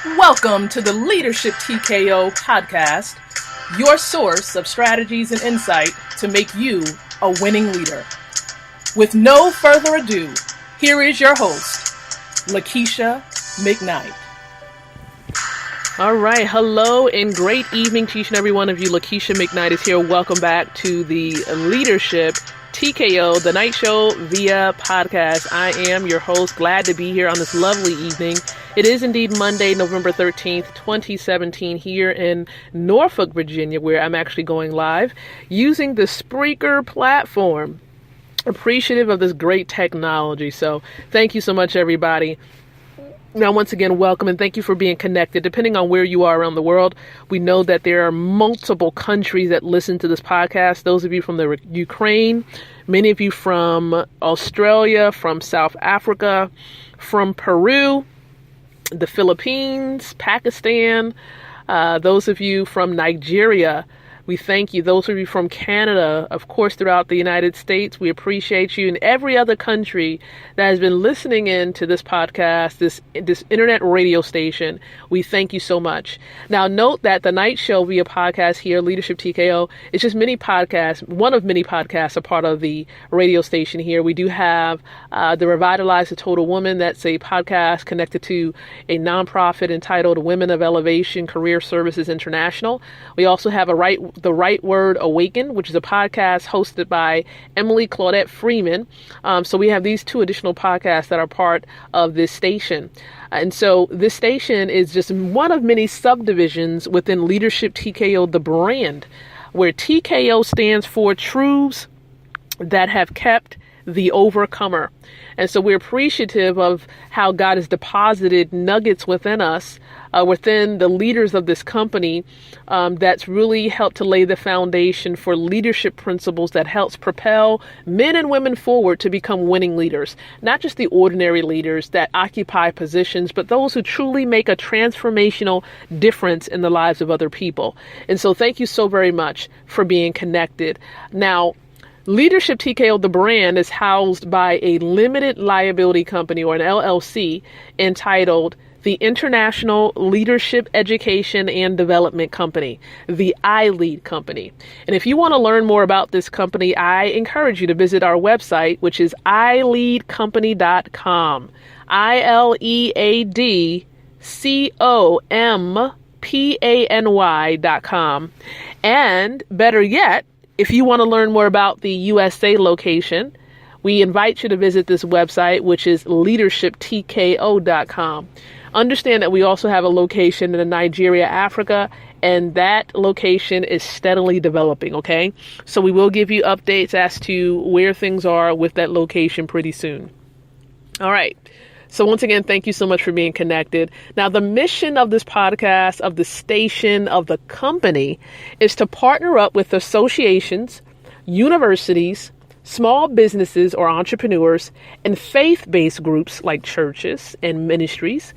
Welcome to the Leadership TKO podcast, your source of strategies and insight to make you a winning leader. With no further ado, here is your host, Lakeisha McKnight. All right. Hello and great evening to each and every one of you. Lakeisha McKnight is here. Welcome back to the Leadership TKO, the Night Show via podcast. I am your host. Glad to be here on this lovely evening. It is indeed Monday, November 13th, 2017, here in Norfolk, Virginia, where I'm actually going live using the Spreaker platform. Appreciative of this great technology. So thank you so much, everybody. Now, once again, welcome and thank you for being connected. Depending on where you are around the world, we know that there are multiple countries that listen to this podcast. Those of you from the Ukraine, many of you from Australia, from South Africa, from Peru, the Philippines, Pakistan, those of you from Nigeria, we thank you. Those of you from Canada, of course, throughout the United States, we appreciate you. And every other country that has been listening in to this podcast, this internet radio station, we thank you so much. Now, note that the Night Show via podcast here, Leadership TKO, is just many podcasts, one of many podcasts, a part of the radio station here. We do have the Revitalize the Total Woman. That's a podcast connected to a nonprofit entitled Women of Elevation Career Services International. We also have The Right Word Awaken, which is a podcast hosted by Emily Claudette Freeman. So we have these two additional podcasts that are part of this station. And so this station is just one of many subdivisions within Leadership TKO, the brand, where TKO stands for Truths That Have Kept the Overcomer. And so we're appreciative of how God has deposited nuggets within us, within the leaders of this company, that's really helped to lay the foundation for leadership principles that helps propel men and women forward to become winning leaders. Not just the ordinary leaders that occupy positions, but those who truly make a transformational difference in the lives of other people. And so thank you so very much for being connected. Now, Leadership TKO, the brand, is housed by a limited liability company, or an LLC, entitled the International Leadership Education and Development Company, the iLead Company. And if you want to learn more about this company, I encourage you to visit our website, which is ileadcompany.com. ileadcompany.com. And better yet, if you want to learn more about the USA location, we invite you to visit this website, which is leadershiptko.com. Understand that we also have a location in Nigeria, Africa, and that location is steadily developing, okay? So we will give you updates as to where things are with that location pretty soon. All right. So once again, thank you so much for being connected. Now, the mission of this podcast, of the station, of the company, is to partner up with associations, universities, small businesses or entrepreneurs, and faith-based groups like churches and ministries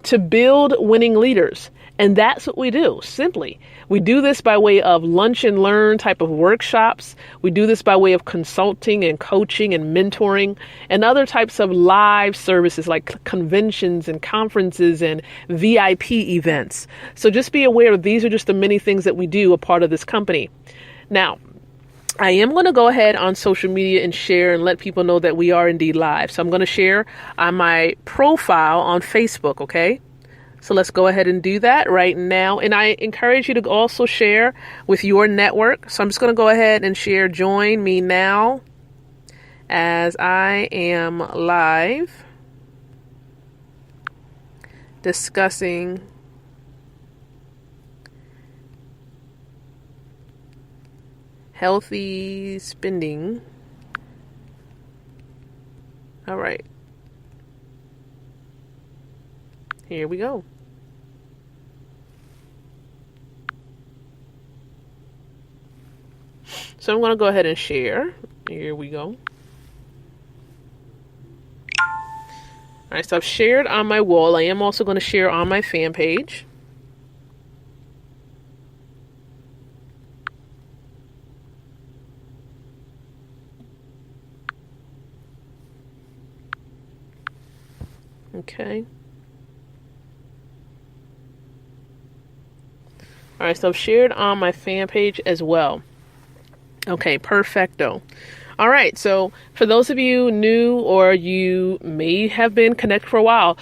to build winning leaders. And that's what we do, simply. We do this by way of lunch and learn type of workshops. We do this by way of consulting and coaching and mentoring and other types of live services like conventions and conferences and VIP events. So just be aware these are just the many things that we do a part of this company. Now, I am going to go ahead on social media and share and let people know that we are indeed live. So I'm going to share on my profile on Facebook, okay? So let's go ahead and do that right now. And I encourage you to also share with your network. So I'm just going to go ahead and share. Join me now as I am live discussing healthy spending. All right. Here we go. So I'm going to go ahead and share. Here we go. All right, so I've shared on my wall. I am also going to share on my fan page. Okay. All right, so I've shared on my fan page as well. Okay, perfecto. All right, so for those of you new or you may have been connected for a while,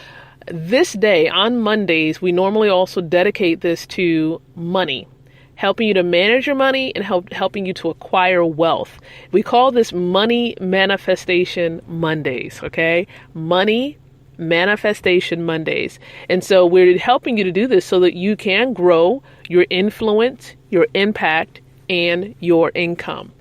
this day on Mondays, we normally also dedicate this to money, helping you to manage your money and helping you to acquire wealth. We call this Money Manifestation Mondays, okay? Money Manifestation Mondays. And so we're helping you to do this so that you can grow your influence, your impact, and your income.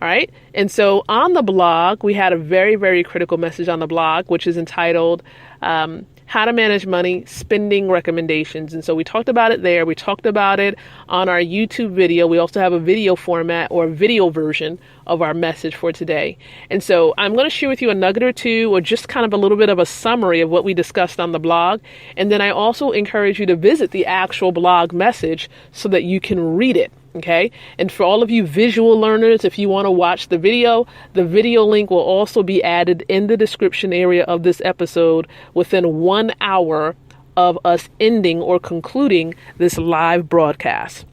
All right. And so on the blog, we had a very, very critical message on the blog, which is entitled, How to Manage Money, Spending Recommendations. And so we talked about it there. We talked about it on our YouTube video. We also have a video format or a video version of our message for today. And so I'm going to share with you a nugget or two, or just kind of a little bit of a summary of what we discussed on the blog. And then I also encourage you to visit the actual blog message so that you can read it. Okay. And for all of you visual learners, if you want to watch the video link will also be added in the description area of this episode within 1 hour of us ending or concluding this live broadcast.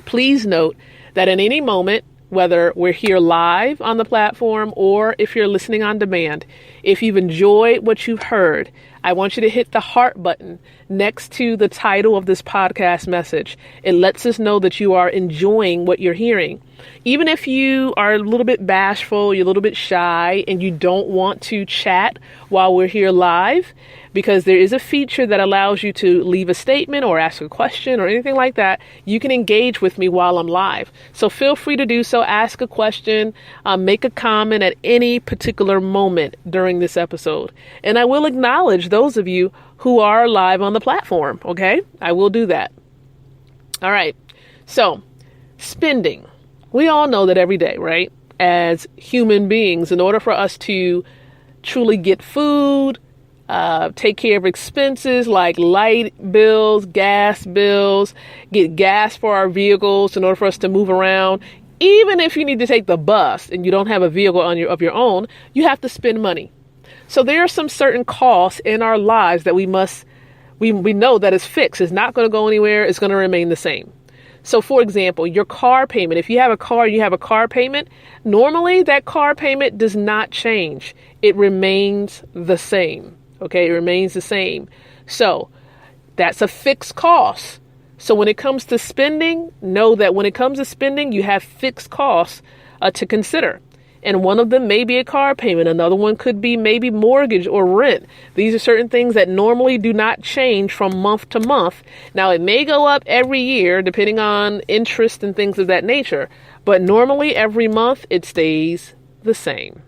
Please note that at any moment, whether we're here live on the platform or if you're listening on demand, if you've enjoyed what you've heard, I want you to hit the heart button next to the title of this podcast message. It lets us know that you are enjoying what you're hearing. Even if you are a little bit bashful, you're a little bit shy, and you don't want to chat while we're here live, because there is a feature that allows you to leave a statement or ask a question or anything like that, you can engage with me while I'm live. So feel free to do so. Ask a question, make a comment at any particular moment during this episode. And I will acknowledge those of you who are live on the platform. Okay, I will do that. All right. So spending. We all know that every day, right? As human beings, in order for us to truly get food, take care of expenses like light bills, gas bills, get gas for our vehicles in order for us to move around. Even if you need to take the bus and you don't have a vehicle of your own, you have to spend money. So there are some certain costs in our lives that we know that is fixed. It's not going to go anywhere. It's going to remain the same. So for example, your car payment, if you have a car, you have a car payment. Normally that car payment does not change. It remains the same. Okay, it remains the same. So that's a fixed cost. So when it comes to spending, know that when it comes to spending, you have fixed costs to consider. And one of them may be a car payment. Another one could be maybe mortgage or rent. These are certain things that normally do not change from month to month. Now, it may go up every year depending on interest and things of that nature. But normally every month it stays the same.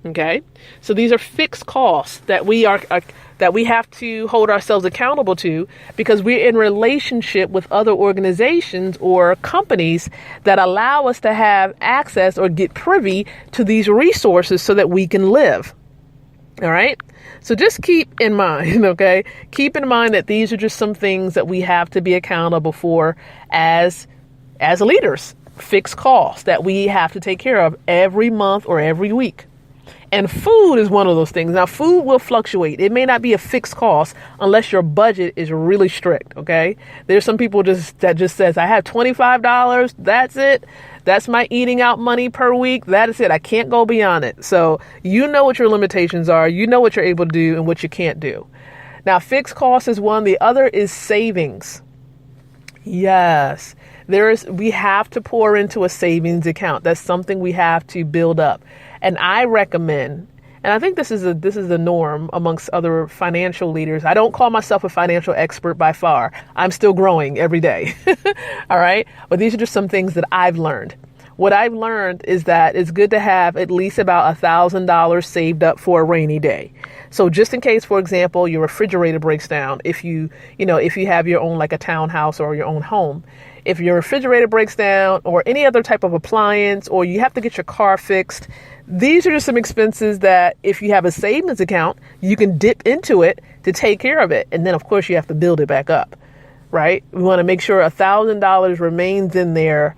Okay, so these are fixed costs that we have to hold ourselves accountable to, because we're in relationship with other organizations or companies that allow us to have access or get privy to these resources so that we can live. All right. So just keep in mind, okay, keep in mind that these are just some things that we have to be accountable for as leaders, fixed costs that we have to take care of every month or every week. And food is one of those things. Now, food will fluctuate. It may not be a fixed cost unless your budget is really strict. Okay. There's some people that just says, I have $25. That's it. That's my eating out money per week. That is it. I can't go beyond it. So you know what your limitations are. You know what you're able to do and what you can't do. Now, fixed cost is one. The other is savings. Yes, we have to pour into a savings account. That's something we have to build up. And I recommend, and I think this is the norm amongst other financial leaders. I don't call myself a financial expert by far. I'm still growing every day. All right. But these are just some things that I've learned. What I've learned is that it's good to have at least about $1,000 saved up for a rainy day. So just in case, for example, your refrigerator breaks down, if you have your own, like a townhouse or your own home, if your refrigerator breaks down or any other type of appliance, or you have to get your car fixed, these are just some expenses that if you have a savings account, you can dip into it to take care of it. And then, of course, you have to build it back up, right? We want to make sure $1,000 remains in there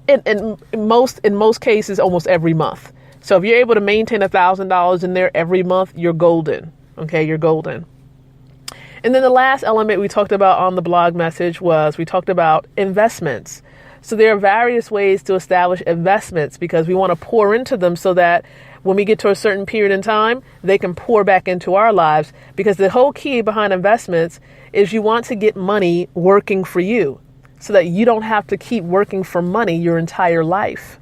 in most cases, almost every month. So if you're able to maintain $1,000 in there every month, you're golden. Okay, you're golden. And then the last element we talked about on the blog message was we talked about investments. So there are various ways to establish investments because we want to pour into them so that when we get to a certain period in time, they can pour back into our lives, because the whole key behind investments is you want to get money working for you so that you don't have to keep working for money your entire life.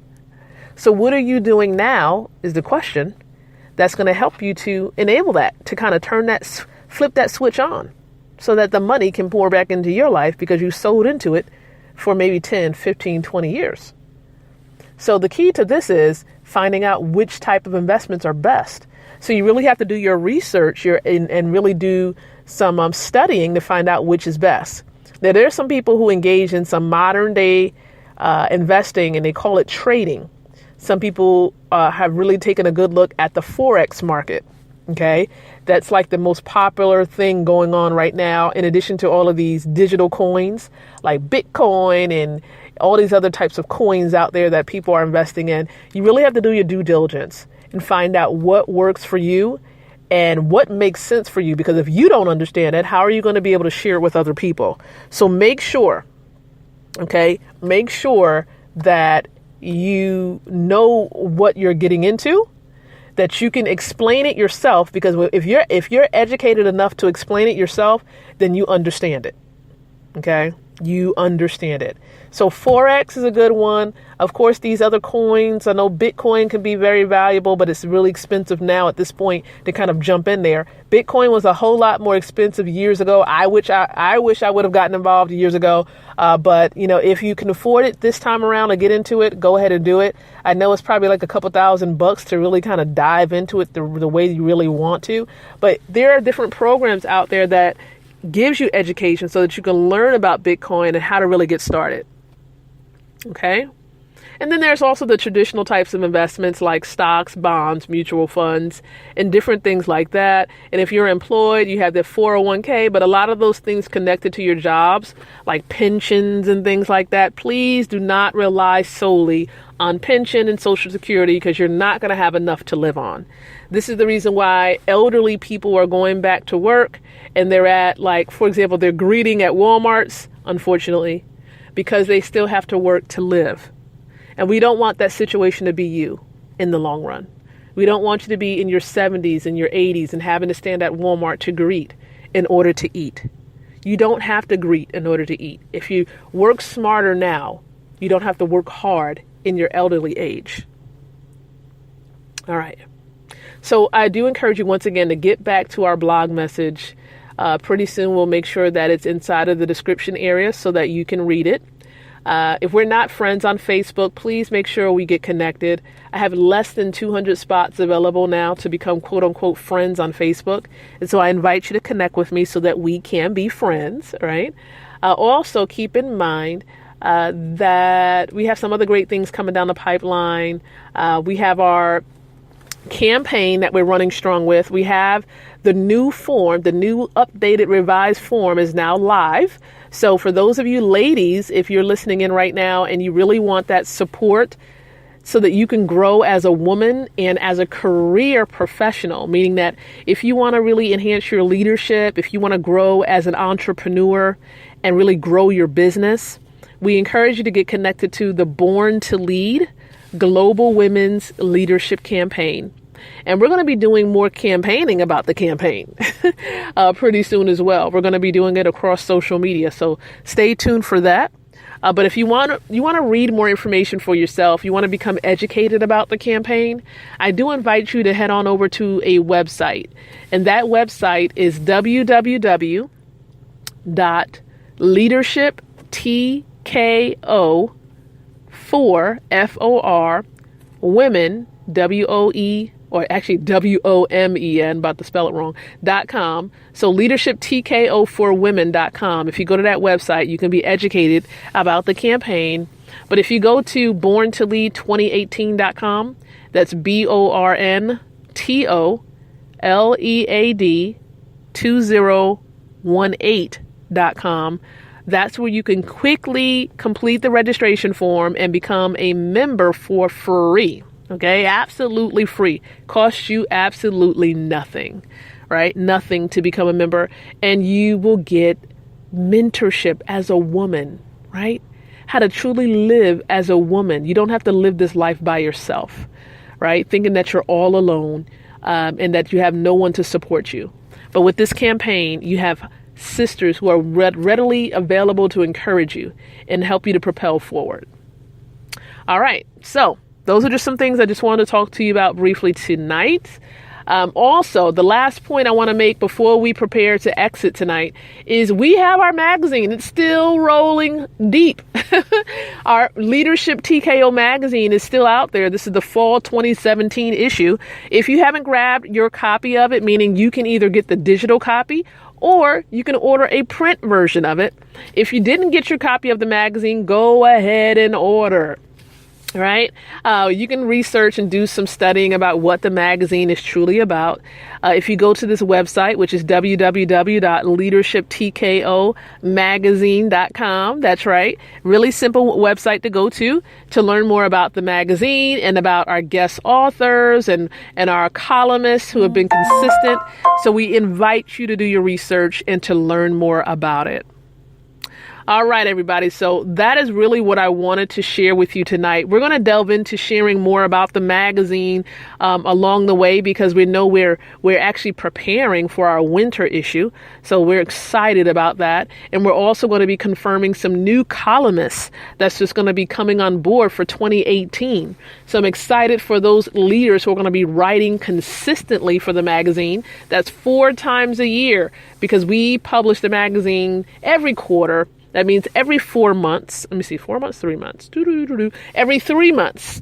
So what are you doing now is the question that's going to help you to enable that, to kind of flip that switch on so that the money can pour back into your life because you sold into it for maybe 10, 15, 20 years. So the key to this is finding out which type of investments are best. So you really have to do your research and really do some studying to find out which is best. Now, there are some people who engage in some modern day investing, and they call it trading. Some people have really taken a good look at the Forex market. Okay, that's like the most popular thing going on right now, in addition to all of these digital coins like Bitcoin and all these other types of coins out there that people are investing in. You really have to do your due diligence and find out what works for you and what makes sense for you, because if you don't understand it, how are you going to be able to share it with other people? So make sure that you know what you're getting into, that you can explain it yourself, because if you're educated enough to explain it yourself, then you understand it. Okay? You understand it. So Forex is a good one. Of course, these other coins, I know Bitcoin can be very valuable, but it's really expensive now at this point to kind of jump in there. Bitcoin was a whole lot more expensive years ago. I wish I would have gotten involved years ago. But if you can afford it this time around to get into it, go ahead and do it. I know it's probably like a couple $1,000 to really kind of dive into it the way you really want to. But there are different programs out there that gives you education so that you can learn about Bitcoin and how to really get started. Okay. And then there's also the traditional types of investments like stocks, bonds, mutual funds, and different things like that. And if you're employed, you have the 401k, but a lot of those things connected to your jobs, like pensions and things like that. Please do not rely solely on pension and Social Security, because you're not going to have enough to live on. This is the reason why elderly people are going back to work, and they're at, like, for example, they're greeting at Walmarts, unfortunately, because they still have to work to live. And we don't want that situation to be you in the long run. We don't want you to be in your 70s and your 80s and having to stand at Walmart to greet in order to eat. You don't have to greet in order to eat. If you work smarter now, you don't have to work hard in your elderly age. All right. So I do encourage you once again to get back to our blog message. Pretty soon we'll make sure that it's inside of the description area so that you can read it. If we're not friends on Facebook, please make sure we get connected. I have less than 200 spots available now to become quote unquote friends on Facebook. And so I invite you to connect with me so that we can be friends, right? Also keep in mind that we have some other great things coming down the pipeline. We have our campaign that we're running strong with. We have the new form, the new updated revised form is now live. So for those of you ladies, if you're listening in right now and you really want that support so that you can grow as a woman and as a career professional, meaning that if you want to really enhance your leadership, if you want to grow as an entrepreneur and really grow your business, we encourage you to get connected to the Born to Lead Global Women's Leadership Campaign. And we're going to be doing more campaigning about the campaign pretty soon as well. We're going to be doing it across social media. So stay tuned for that. But if you want to read more information for yourself, you want to become educated about the campaign, I do invite you to head on over to a website. And that website is www.leadershiptko4 women, WOE, or actually WOMEN, about to spell it wrong, .com. So leadershiptko4women.com. If you go to that website, you can be educated about the campaign. But if you go to borntolead2018.com, that's BORNTOLEAD2018.com. That's where you can quickly complete the registration form and become a member for free. Okay, absolutely free. Costs you absolutely nothing. right? Nothing to become a member. And you will get mentorship as a woman, right? How to truly live as a woman. You don't have to live this life by yourself, right? Thinking that you're all alone and that you have no one to support you. But with this campaign, you have sisters who are readily available to encourage you and help you to propel forward. All right. So those are just some things I just wanted to talk to you about briefly tonight. Also, the last point I want to make before we prepare to exit tonight is we have our magazine. It's still rolling deep. Our Leadership TKO magazine is still out there. This is the fall 2017 issue. If you haven't grabbed your copy of it, meaning you can either get the digital copy or you can order a print version of it. If you didn't get your copy of the magazine, go ahead and order. Right? You can research and do some studying about what the magazine is truly about. If you go to this website, which is www.leadershiptkomagazine.com, that's right. Really simple website to go to learn more about the magazine and about our guest authors and our columnists who have been consistent. So we invite you to do your research and to learn more about it. All right, everybody. So that is really what I wanted to share with you tonight. We're going to delve into sharing more about the magazine along the way because we know we're actually preparing for our winter issue. So we're excited about that. And we're also going to be confirming some new columnists that's just going to be coming on board for 2018. So I'm excited for those leaders who are going to be writing consistently for the magazine. That's 4 times a year because we publish the magazine every quarter. That means every 4 months. Let me see, 4 months, 3 months. Every 3 months,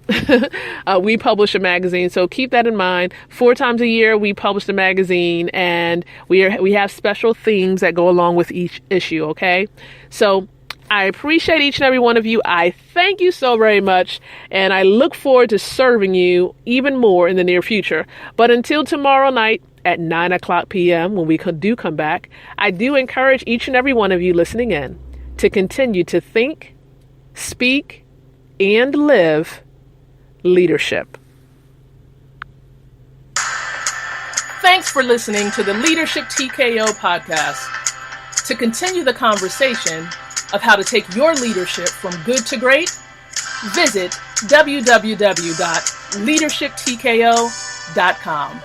we publish a magazine. So keep that in mind. 4 times a year, we publish the magazine, and we have special themes that go along with each issue. Okay, so I appreciate each and every one of you. I thank you so very much, and I look forward to serving you even more in the near future. But until tomorrow night at 9:00 p.m., when we do come back, I do encourage each and every one of you listening in to continue to think, speak, and live leadership. Thanks for listening to the Leadership TKO podcast. To continue the conversation of how to take your leadership from good to great, visit www.leadershiptko.com.